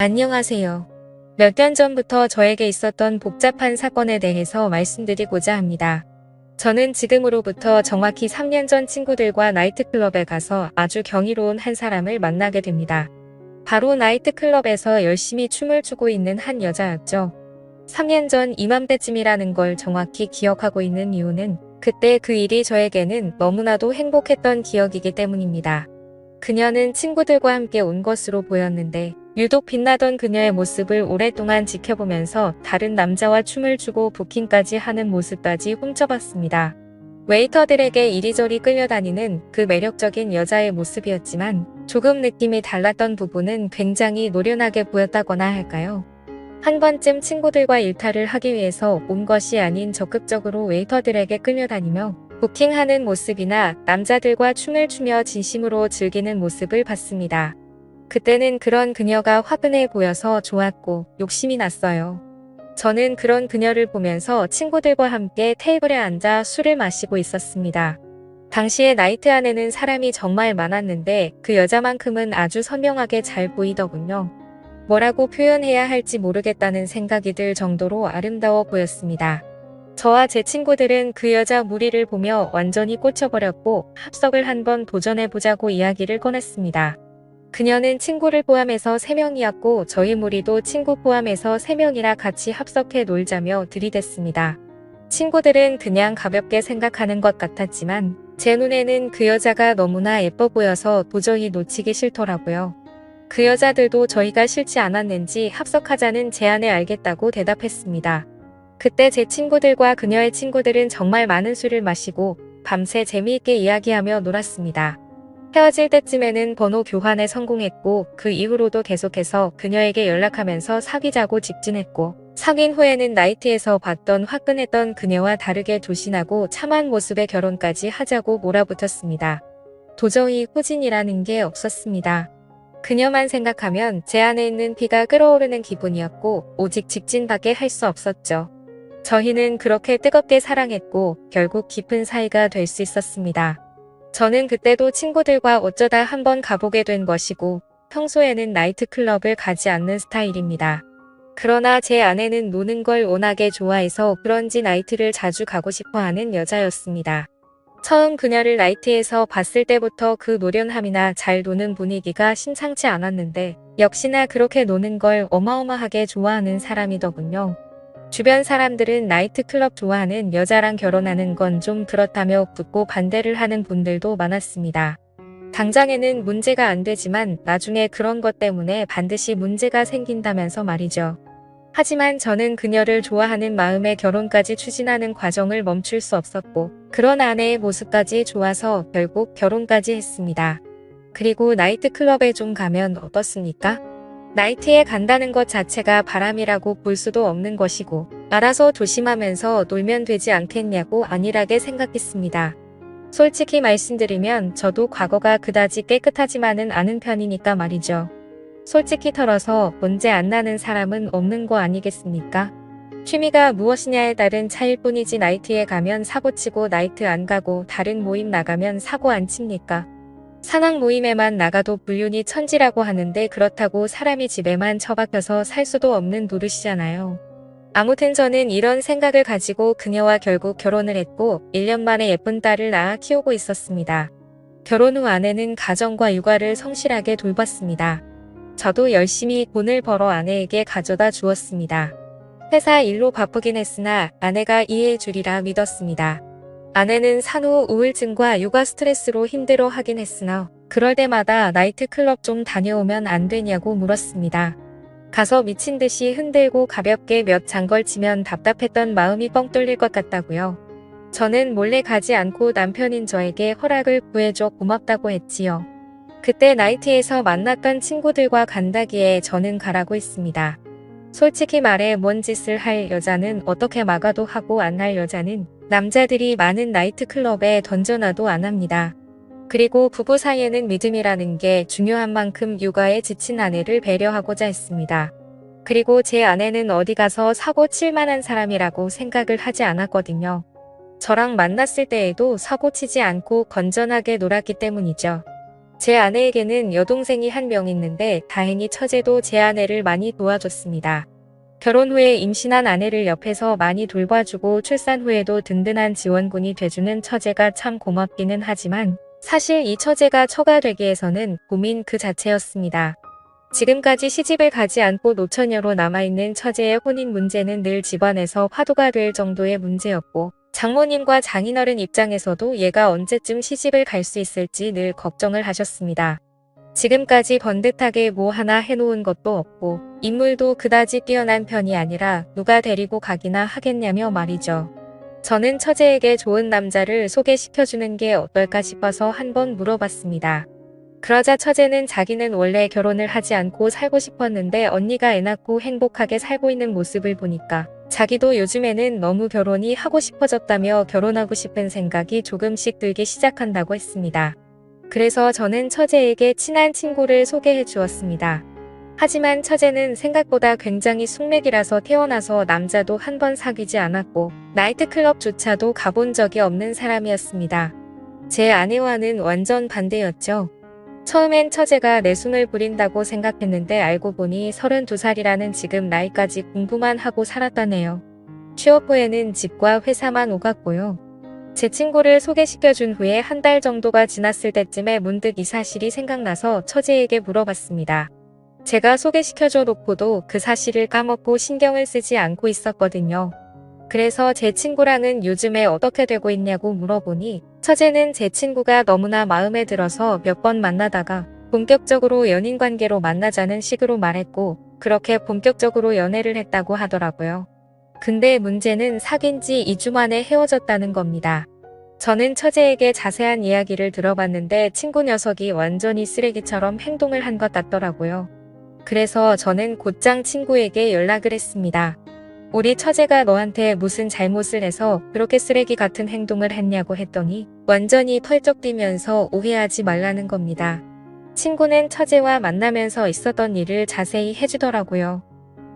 안녕하세요. 몇 년 전부터 저에게 있었던 복잡한 사건에 대해서 말씀드리고자 합니다. 저는 지금으로부터 정확히 3년 전 친구들과 나이트클럽에 가서 아주 경이로운 한 사람을 만나게 됩니다. 바로 나이트클럽에서 열심히 춤을 추고 있는 한 여자였죠. 3년 전 이맘때쯤이라는 걸 정확히 기억하고 있는 이유는 그때 그 일이 저에게는 너무나도 행복했던 기억이기 때문입니다. 그녀는 친구들과 함께 온 것으로 보였는데 유독 빛나던 그녀의 모습을 오랫동안 지켜보면서 다른 남자와 춤을 추고 부킹까지 하는 모습까지 훔쳐봤습니다. 웨이터들에게 이리저리 끌려다니는 그 매력적인 여자의 모습이었지만 조금 느낌이 달랐던 부분은 굉장히 노련하게 보였다거나 할까요? 한 번쯤 친구들과 일탈을 하기 위해서 온 것이 아닌 적극적으로 웨이터들에게 끌려다니며 부킹하는 모습이나 남자들과 춤을 추며 진심으로 즐기는 모습을 봤습니다. 그때는 그런 그녀가 화끈해 보여서 좋았고 욕심이 났어요. 저는 그런 그녀를 보면서 친구들과 함께 테이블에 앉아 술을 마시고 있었습니다. 당시에 나이트 안에는 사람이 정말 많았는데 그 여자만큼은 아주 선명하게 잘 보이더군요. 뭐라고 표현해야 할지 모르겠다는 생각이 들 정도로 아름다워 보였습니다. 저와 제 친구들은 그 여자 무리를 보며 완전히 꽂혀버렸고 합석을 한번 도전해보자고 이야기를 꺼냈습니다. 그녀는 친구를 포함해서 3명이었고 저희 무리도 친구 포함해서 3명이나 같이 합석해 놀자며 들이댔습니다. 친구들은 그냥 가볍게 생각하는 것 같았지만 제 눈에는 그 여자가 너무나 예뻐 보여서 도저히 놓치기 싫더라고요. 그 여자들도 저희가 싫지 않았는지 합석하자는 제안에 알겠다고 대답했습니다. 그때 제 친구들과 그녀의 친구들은 정말 많은 술을 마시고 밤새 재미있게 이야기하며 놀았습니다. 헤어질 때쯤에는 번호 교환에 성공했고 그 이후로도 계속해서 그녀에게 연락하면서 사귀자고 직진했고 사귄 후에는 나이트에서 봤던 화끈했던 그녀와 다르게 조신하고 참한 모습의 결혼까지 하자고 몰아붙였습니다. 도저히 후진이라는 게 없었습니다. 그녀만 생각하면 제 안에 있는 피가 끓어오르는 기분이었고 오직 직진밖에 할 수 없었죠. 저희는 그렇게 뜨겁게 사랑했고 결국 깊은 사이가 될 수 있었습니다. 저는 그때도 친구들과 어쩌다 한번 가보게 된 것이고 평소에는 나이트클럽을 가지 않는 스타일입니다. 그러나 제 아내는 노는 걸 워낙에 좋아해서 그런지 나이트를 자주 가고 싶어하는 여자였습니다. 처음 그녀를 나이트에서 봤을 때부터 그 노련함이나 잘 노는 분위기가 심상치 않았는데 역시나 그렇게 노는 걸 어마어마하게 좋아하는 사람이더군요. 주변 사람들은 나이트클럽 좋아하는 여자랑 결혼하는 건 좀 그렇다며 붙고 반대를 하는 분들도 많았습니다. 당장에는 문제가 안 되지만 나중에 그런 것 때문에 반드시 문제가 생긴다면서 말이죠. 하지만 저는 그녀를 좋아하는 마음에 결혼까지 추진하는 과정을 멈출 수 없었고 그런 아내의 모습까지 좋아서 결국 결혼까지 했습니다. 그리고 나이트클럽에 좀 가면 어떻습니까? 나이트에 간다는 것 자체가 바람이라고 볼 수도 없는 것이고 알아서 조심하면서 놀면 되지 않겠냐고 안일하게 생각했습니다. 솔직히 말씀드리면 저도 과거가 그다지 깨끗하지만은 않은 편이니까 말이죠. 솔직히 털어서 문제 안 나는 사람은 없는 거 아니겠습니까? 취미가 무엇이냐에 따른 차일 뿐이지 나이트에 가면 사고치고 나이트 안 가고 다른 모임 나가면 사고 안 칩니까? 산악 모임에만 나가도 불륜이 천지라고 하는데 그렇다고 사람이 집에만 처박혀서 살 수도 없는 노릇이잖아요. 아무튼 저는 이런 생각을 가지고 그녀와 결국 결혼을 했고 1년 만에 예쁜 딸을 낳아 키우고 있었습니다. 결혼 후 아내는 가정과 육아를 성실하게 돌봤습니다. 저도 열심히 돈을 벌어 아내에게 가져다 주었습니다. 회사 일로 바쁘긴 했으나 아내가 이해해 주리라 믿었습니다. 아내는 산후 우울증과 육아 스트레스로 힘들어 하긴 했으나 그럴 때마다 나이트클럽 좀 다녀오면 안 되냐고 물었습니다. 가서 미친 듯이 흔들고 가볍게 몇 잔 걸치면 답답했던 마음이 뻥 뚫릴 것 같다고요. 저는 몰래 가지 않고 남편인 저에게 허락을 구해줘 고맙다고 했지요. 그때 나이트에서 만났던 친구들과 간다기에 저는 가라고 했습니다. 솔직히 말해 뭔 짓을 할 여자는 어떻게 막아도 하고 안 할 여자는 남자들이 많은 나이트클럽에 던져놔도 안 합니다. 그리고 부부 사이에는 믿음이라는 게 중요한 만큼 육아에 지친 아내를 배려하고자 했습니다. 그리고 제 아내는 어디 가서 사고 칠 만한 사람이라고 생각을 하지 않았거든요. 저랑 만났을 때에도 사고 치지 않고 건전하게 놀았기 때문이죠. 제 아내에게는 여동생이 한 명 있는데 다행히 처제도 제 아내를 많이 도와줬습니다. 결혼 후에 임신한 아내를 옆에서 많이 돌봐주고 출산 후에도 든든한 지원군이 돼주는 처제가 참 고맙기는 하지만 사실 이 처제가 처가 되기 위해서는 고민 그 자체였습니다. 지금까지 시집을 가지 않고 노처녀로 남아있는 처제의 혼인 문제는 늘 집안에서 화두가 될 정도의 문제였고 장모님과 장인어른 입장에서도 얘가 언제쯤 시집을 갈 수 있을지 늘 걱정을 하셨습니다. 지금까지 번듯하게 뭐 하나 해놓은 것도 없고 인물도 그다지 뛰어난 편이 아니라 누가 데리고 가기나 하겠냐며 말이죠. 저는 처제에게 좋은 남자를 소개시켜주는 게 어떨까 싶어서 한번 물어봤습니다. 그러자 처제는 자기는 원래 결혼을 하지 않고 살고 싶었는데 언니가 애 낳고 행복하게 살고 있는 모습을 보니까 자기도 요즘에는 너무 결혼이 하고 싶어졌다며 결혼하고 싶은 생각이 조금씩 들기 시작한다고 했습니다. 그래서 저는 처제에게 친한 친구를 소개해 주었습니다. 하지만 처제는 생각보다 굉장히 숙맥이라서 태어나서 남자도 한 번 사귀지 않았고 나이트클럽조차도 가본 적이 없는 사람이었습니다. 제 아내와는 완전 반대였죠. 처음엔 처제가 내숭을 부린다고 생각했는데 알고 보니 32살이라는 지금 나이까지 공부만 하고 살았다네요. 취업 후에는 집과 회사만 오갔고요. 제 친구를 소개시켜준 후에 한 달 정도가 지났을 때쯤에 문득 이 사실이 생각나서 처제에게 물어봤습니다. 제가 소개시켜줘 놓고도 그 사실을 까먹고 신경을 쓰지 않고 있었거든요. 그래서 제 친구랑은 요즘에 어떻게 되고 있냐고 물어보니 처제는 제 친구가 너무나 마음에 들어서 몇 번 만나다가 본격적으로 연인 관계로 만나자는 식으로 말했고 그렇게 본격적으로 연애를 했다고 하더라고요. 근데 문제는 사귄 지 2주 만에 헤어졌다는 겁니다. 저는 처제에게 자세한 이야기를 들어봤는데 친구 녀석이 완전히 쓰레기처럼 행동을 한 것 같더라고요. 그래서 저는 곧장 친구에게 연락을 했습니다. 우리 처제가 너한테 무슨 잘못을 해서 그렇게 쓰레기 같은 행동을 했냐고 했더니 완전히 펄쩍 뛰면서 오해하지 말라는 겁니다. 친구는 처제와 만나면서 있었던 일을 자세히 해주더라고요.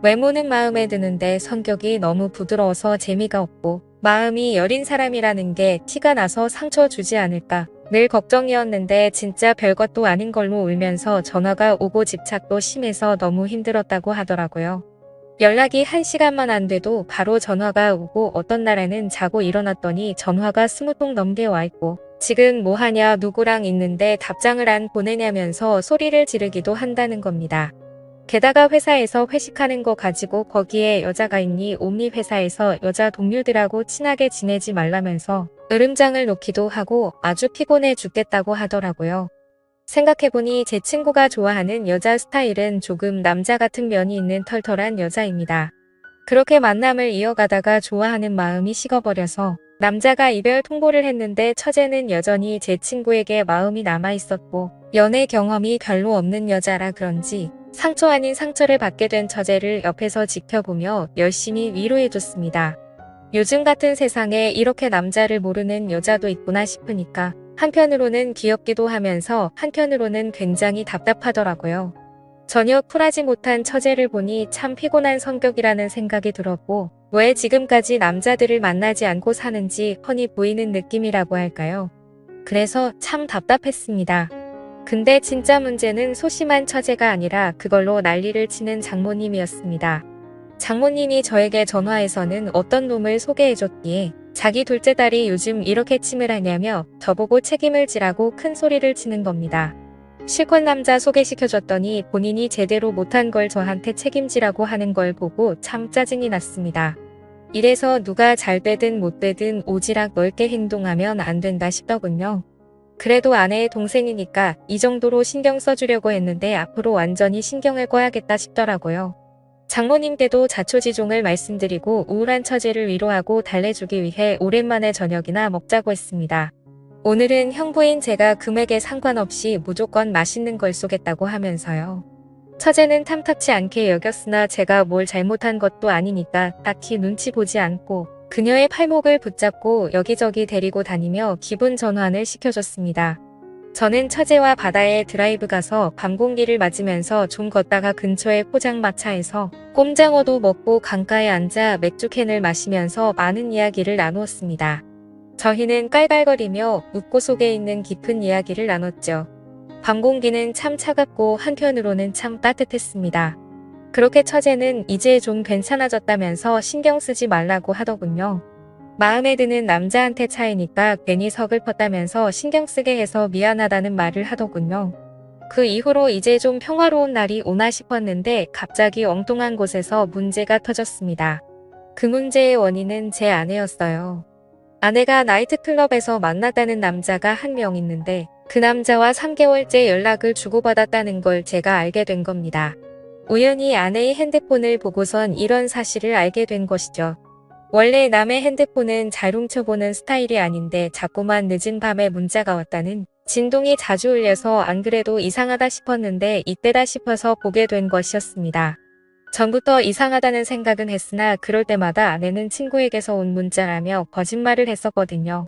외모는 마음에 드는데 성격이 너무 부드러워서 재미가 없고 마음이 여린 사람이라는 게 티가 나서 상처 주지 않을까 늘 걱정이었는데 진짜 별것도 아닌 걸로 울면서 전화가 오고 집착도 심해서 너무 힘들었다고 하더라고요. 연락이 1시간만 안 돼도 바로 전화가 오고 어떤 날에는 자고 일어났더니 전화가 20통 넘게 와 있고 지금 뭐하냐 누구랑 있는데 답장을 안 보내냐면서 소리를 지르기도 한다는 겁니다. 게다가 회사에서 회식하는 거 가지고 거기에 여자가 있니 옴니 회사에서 여자 동료들하고 친하게 지내지 말라면서 으름장을 놓기도 하고 아주 피곤해 죽겠다고 하더라고요. 생각해보니 제 친구가 좋아하는 여자 스타일은 조금 남자 같은 면이 있는 털털한 여자입니다. 그렇게 만남을 이어가다가 좋아하는 마음이 식어버려서 남자가 이별 통보를 했는데 처제는 여전히 제 친구에게 마음이 남아있었고 연애 경험이 별로 없는 여자라 그런지 상처 아닌 상처를 받게 된 처제를 옆에서 지켜보며 열심히 위로해줬습니다. 요즘 같은 세상에 이렇게 남자를 모르는 여자도 있구나 싶으니까 한편으로는 귀엽기도 하면서 한편으로는 굉장히 답답하더라고요. 전혀 쿨하지 못한 처제를 보니 참 피곤한 성격이라는 생각이 들었고 왜 지금까지 남자들을 만나지 않고 사는지 훤히 보이는 느낌이라고 할까요? 그래서 참 답답했습니다. 근데 진짜 문제는 소심한 처제가 아니라 그걸로 난리를 치는 장모님이었습니다. 장모님이 저에게 전화해서는 어떤 놈을 소개해줬기에 자기 둘째 딸이 요즘 이렇게 침을 하냐며 저보고 책임을 지라고 큰 소리를 치는 겁니다. 실컷 남자 소개시켜줬더니 본인이 제대로 못한 걸 저한테 책임지라고 하는 걸 보고 참 짜증이 났습니다. 이래서 누가 잘 되든 못 되든 오지랖 넓게 행동하면 안 된다 싶더군요. 그래도 아내의 동생이니까 이 정도로 신경 써주려고 했는데 앞으로 완전히 신경을 꺼야겠다 싶더라고요. 장모님께도 자초지종을 말씀드리고 우울한 처제를 위로하고 달래주기 위해 오랜만에 저녁이나 먹자고 했습니다. 오늘은 형부인 제가 금액에 상관없이 무조건 맛있는 걸 쏘겠다고 하면서요. 처제는 탐탁치 않게 여겼으나 제가 뭘 잘못한 것도 아니니까 딱히 눈치 보지 않고 그녀의 팔목을 붙잡고 여기저기 데리고 다니며 기분 전환을 시켜줬습니다. 저는 처제와 바다에 드라이브 가서 밤 공기를 맞으면서 좀 걷다가 근처의 포장마차에서 꼼장어도 먹고 강가에 앉아 맥주캔을 마시면서 많은 이야기를 나누었습니다. 저희는 깔깔거리며 웃고 속에 있는 깊은 이야기를 나눴죠. 방 공기는 참 차갑고 한편으로는 참 따뜻했습니다. 그렇게 처제는 이제 좀 괜찮아졌다면서 신경 쓰지 말라고 하더군요. 마음에 드는 남자한테 차이니까 괜히 서글펐다면서 신경 쓰게 해서 미안하다는 말을 하더군요. 그 이후로 이제 좀 평화로운 날이 오나 싶었는데 갑자기 엉뚱한 곳에서 문제가 터졌습니다. 그 문제의 원인은 제 아내였어요. 아내가 나이트클럽에서 만났다는 남자가 한 명 있는데 그 남자와 3개월째 연락을 주고받았다는 걸 제가 알게 된 겁니다. 우연히 아내의 핸드폰을 보고선 이런 사실을 알게 된 것이죠. 원래 남의 핸드폰은 잘 훔쳐보는 스타일이 아닌데 자꾸만 늦은 밤에 문자가 왔다는 진동이 자주 울려서 안 그래도 이상하다 싶었는데 이때다 싶어서 보게 된 것이었습니다. 전부터 이상하다는 생각은 했으나 그럴 때마다 아내는 친구에게서 온 문자라며 거짓말을 했었거든요.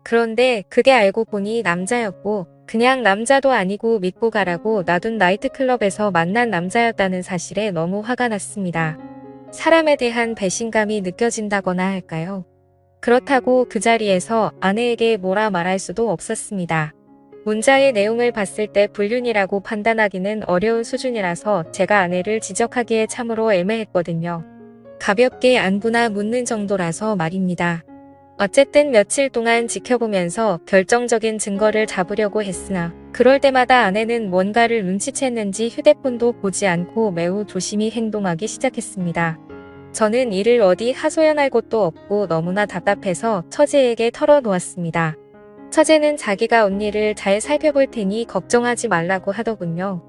그런데 그게 알고 보니 남자였고 그냥 남자도 아니고 믿고 가라고 놔둔 나이트클럽에서 만난 남자였다는 사실에 너무 화가 났습니다. 사람에 대한 배신감이 느껴진다거나 할까요? 그렇다고 그 자리에서 아내에게 뭐라 말할 수도 없었습니다. 문자의 내용을 봤을 때 불륜이라고 판단하기는 어려운 수준이라서 제가 아내를 지적하기에 참으로 애매했거든요. 가볍게 안부나 묻는 정도라서 말입니다. 어쨌든 며칠 동안 지켜보면서 결정적인 증거를 잡으려고 했으나 그럴 때마다 아내는 뭔가를 눈치챘는지 휴대폰도 보지 않고 매우 조심히 행동하기 시작했습니다. 저는 이를 어디 하소연할 곳도 없고 너무나 답답해서 처제에게 털어놓았습니다. 처제는 자기가 언니를 잘 살펴볼 테니 걱정하지 말라고 하더군요.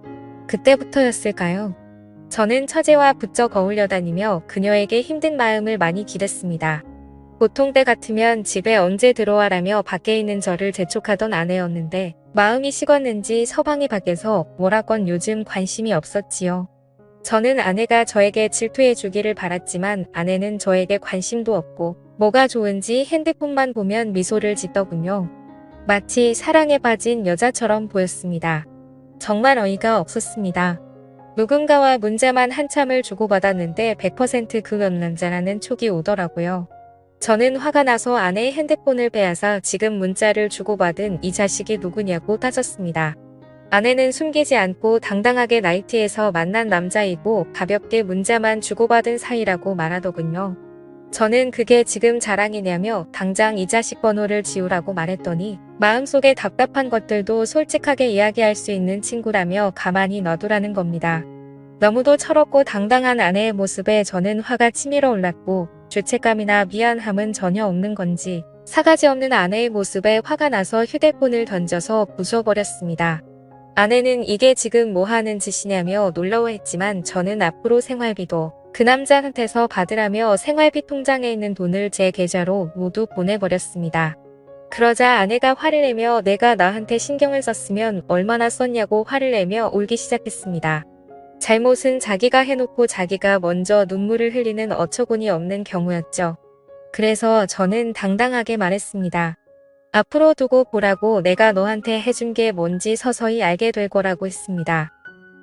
그때부터였을까요? 저는 처제와 부쩍 어울려 다니며 그녀에게 힘든 마음을 많이 기댔습니다. 보통 때 같으면 집에 언제 들어와라며 밖에 있는 저를 재촉하던 아내였는데 마음이 식었는지 서방이 밖에서 뭐라건 요즘 관심이 없었지요. 저는 아내가 저에게 질투해 주기를 바랐지만 아내는 저에게 관심도 없고 뭐가 좋은지 핸드폰만 보면 미소를 짓더군요. 마치 사랑에 빠진 여자처럼 보였습니다. 정말 어이가 없었습니다. 누군가와 문자만 한참을 주고받았는데 100% 그 남자라는 촉이 오더라고요. 저는 화가 나서 아내의 핸드폰을 빼앗아 지금 문자를 주고받은 이 자식이 누구냐고 따졌습니다. 아내는 숨기지 않고 당당하게 나이트에서 만난 남자이고 가볍게 문자만 주고받은 사이라고 말하더군요. 저는 그게 지금 자랑이냐며 당장 이 자식 번호를 지우라고 말했더니 마음속에 답답한 것들도 솔직하게 이야기할 수 있는 친구라며 가만히 놔두라는 겁니다. 너무도 철없고 당당한 아내의 모습에 저는 화가 치밀어 올랐고 죄책감이나 미안함은 전혀 없는 건지 사가지 없는 아내의 모습에 화가 나서 휴대폰을 던져서 부숴버렸습니다. 아내는 이게 지금 뭐 하는 짓이냐며 놀라워했지만 저는 앞으로 생활비도 그 남자한테서 받으라며 생활비 통장에 있는 돈을 제 계좌로 모두 보내버렸습니다. 그러자 아내가 화를 내며 내가 나한테 신경을 썼으면 얼마나 썼냐고 화를 내며 울기 시작했습니다. 잘못은 자기가 해놓고 자기가 먼저 눈물을 흘리는 어처구니 없는 경우였죠. 그래서 저는 당당하게 말했습니다. 앞으로 두고 보라고 내가 너한테 해준 게 뭔지 서서히 알게 될 거라고 했습니다.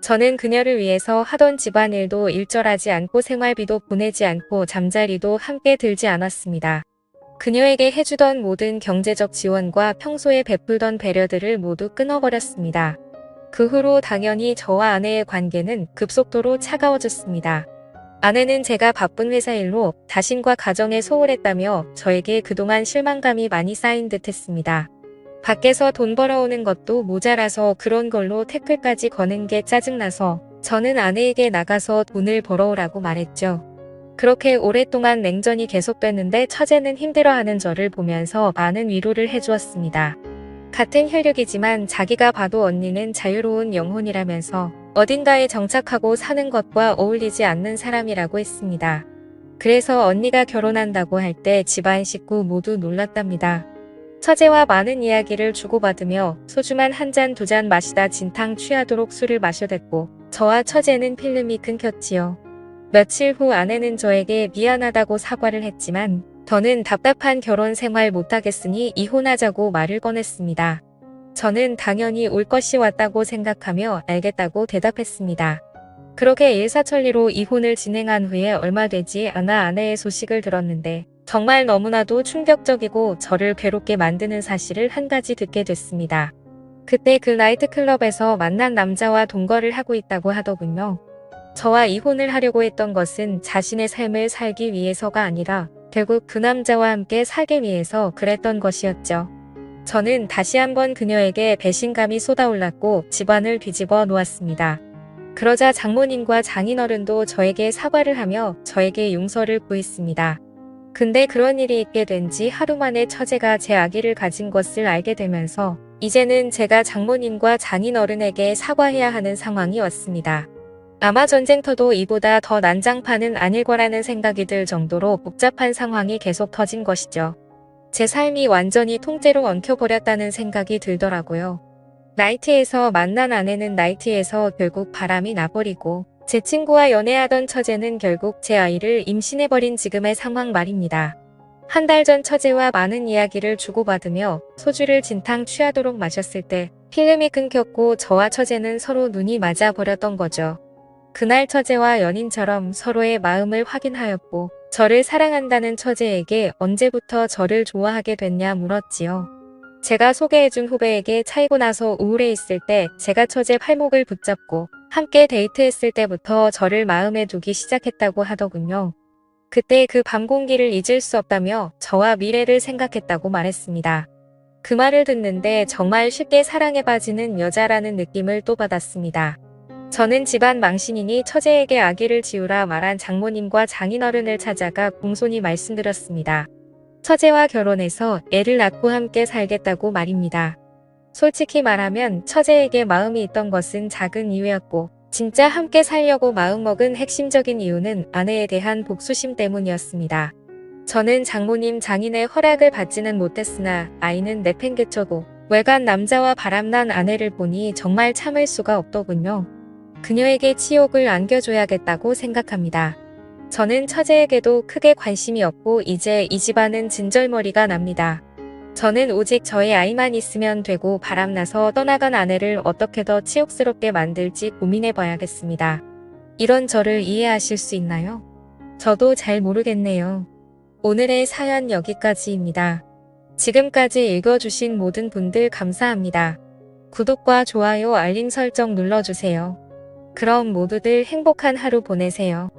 저는 그녀를 위해서 하던 집안일도 일절하지 않고 생활비도 보내지 않고 잠자리도 함께 들지 않았습니다. 그녀에게 해주던 모든 경제적 지원과 평소에 베풀던 배려들을 모두 끊어버렸습니다. 그 후로 당연히 저와 아내의 관계는 급속도로 차가워졌습니다. 아내는 제가 바쁜 회사 일로 자신과 가정에 소홀했다며 저에게 그동안 실망감이 많이 쌓인 듯 했습니다. 밖에서 돈 벌어오는 것도 모자라서 그런 걸로 태클까지 거는 게 짜증나서 저는 아내에게 나가서 돈을 벌어오라고 말했죠. 그렇게 오랫동안 냉전이 계속됐는데 처제는 힘들어하는 저를 보면서 많은 위로를 해주었습니다. 같은 혈육이지만 자기가 봐도 언니는 자유로운 영혼이라면서 어딘가에 정착하고 사는 것과 어울리지 않는 사람이라고 했습니다. 그래서 언니가 결혼한다고 할 때 집안 식구 모두 놀랐답니다. 처제와 많은 이야기를 주고받으며 소주만 한 잔 두 잔 마시다 진탕 취하도록 술을 마셔댔고 저와 처제는 필름이 끊겼지요. 며칠 후 아내는 저에게 미안하다고 사과를 했지만 저는 답답한 결혼 생활 못하겠으니 이혼하자고 말을 꺼냈습니다. 저는 당연히 올 것이 왔다고 생각하며 알겠다고 대답했습니다. 그렇게 일사천리로 이혼을 진행한 후에 얼마 되지 않아 아내의 소식을 들었는데 정말 너무나도 충격적이고 저를 괴롭게 만드는 사실을 한 가지 듣게 됐습니다. 그때 그 나이트클럽에서 만난 남자와 동거를 하고 있다고 하더군요. 저와 이혼을 하려고 했던 것은 자신의 삶을 살기 위해서가 아니라 결국 그 남자와 함께 살기 위해서 그랬던 것이었죠. 저는 다시 한번 그녀에게 배신감이 쏟아올랐고 집안을 뒤집어 놓았습니다. 그러자 장모님과 장인어른도 저에게 사과를 하며 저에게 용서를 구했습니다. 근데 그런 일이 있게 된 지 하루 만에 처제가 제 아기를 가진 것을 알게 되면서 이제는 제가 장모님과 장인어른에게 사과해야 하는 상황이 왔습니다. 아마 전쟁터도 이보다 더 난장판은 아닐 거라는 생각이 들 정도로 복잡한 상황이 계속 터진 것이죠. 제 삶이 완전히 통째로 엉켜버렸다는 생각이 들더라고요. 나이트에서 만난 아내는 나이트에서 결국 바람이 나버리고 제 친구와 연애하던 처제는 결국 제 아이를 임신해버린 지금의 상황 말입니다. 한 달 전 처제와 많은 이야기를 주고받으며 소주를 진탕 취하도록 마셨을 때 필름이 끊겼고 저와 처제는 서로 눈이 맞아 버렸던 거죠. 그날 처제와 연인처럼 서로의 마음을 확인하였고 저를 사랑한다는 처제에게 언제부터 저를 좋아하게 됐냐 물었지요. 제가 소개해준 후배에게 차이고 나서 우울해 있을 때 제가 처제 팔목을 붙잡고 함께 데이트했을 때부터 저를 마음에 두기 시작했다고 하더군요. 그때 그 밤 공기를 잊을 수 없다며 저와 미래를 생각했다고 말했습니다. 그 말을 듣는데 정말 쉽게 사랑에 빠지는 여자라는 느낌을 또 받았습니다. 저는 집안 망신이니 처제에게 아기를 지우라 말한 장모님과 장인어른을 찾아가 공손히 말씀드렸습니다. 처제와 결혼해서 애를 낳고 함께 살겠다고 말입니다. 솔직히 말하면 처제에게 마음이 있던 것은 작은 이유였고 진짜 함께 살려고 마음먹은 핵심적인 이유는 아내에 대한 복수심 때문이었습니다. 저는 장모님 장인의 허락을 받지는 못했으나 아이는 내팽개쳐도 외간 남자와 바람난 아내를 보니 정말 참을 수가 없더군요. 그녀에게 치욕을 안겨줘야겠다고 생각합니다. 저는 처제에게도 크게 관심이 없고 이제 이 집안은 진절머리가 납니다. 저는 오직 저의 아이만 있으면 되고 바람나서 떠나간 아내를 어떻게 더 치욕스럽게 만들지 고민해봐야겠습니다. 이런 저를 이해하실 수 있나요? 저도 잘 모르겠네요. 오늘의 사연 여기까지입니다. 지금까지 읽어주신 모든 분들 감사합니다. 구독과 좋아요 알림 설정 눌러주세요. 그럼 모두들 행복한 하루 보내세요.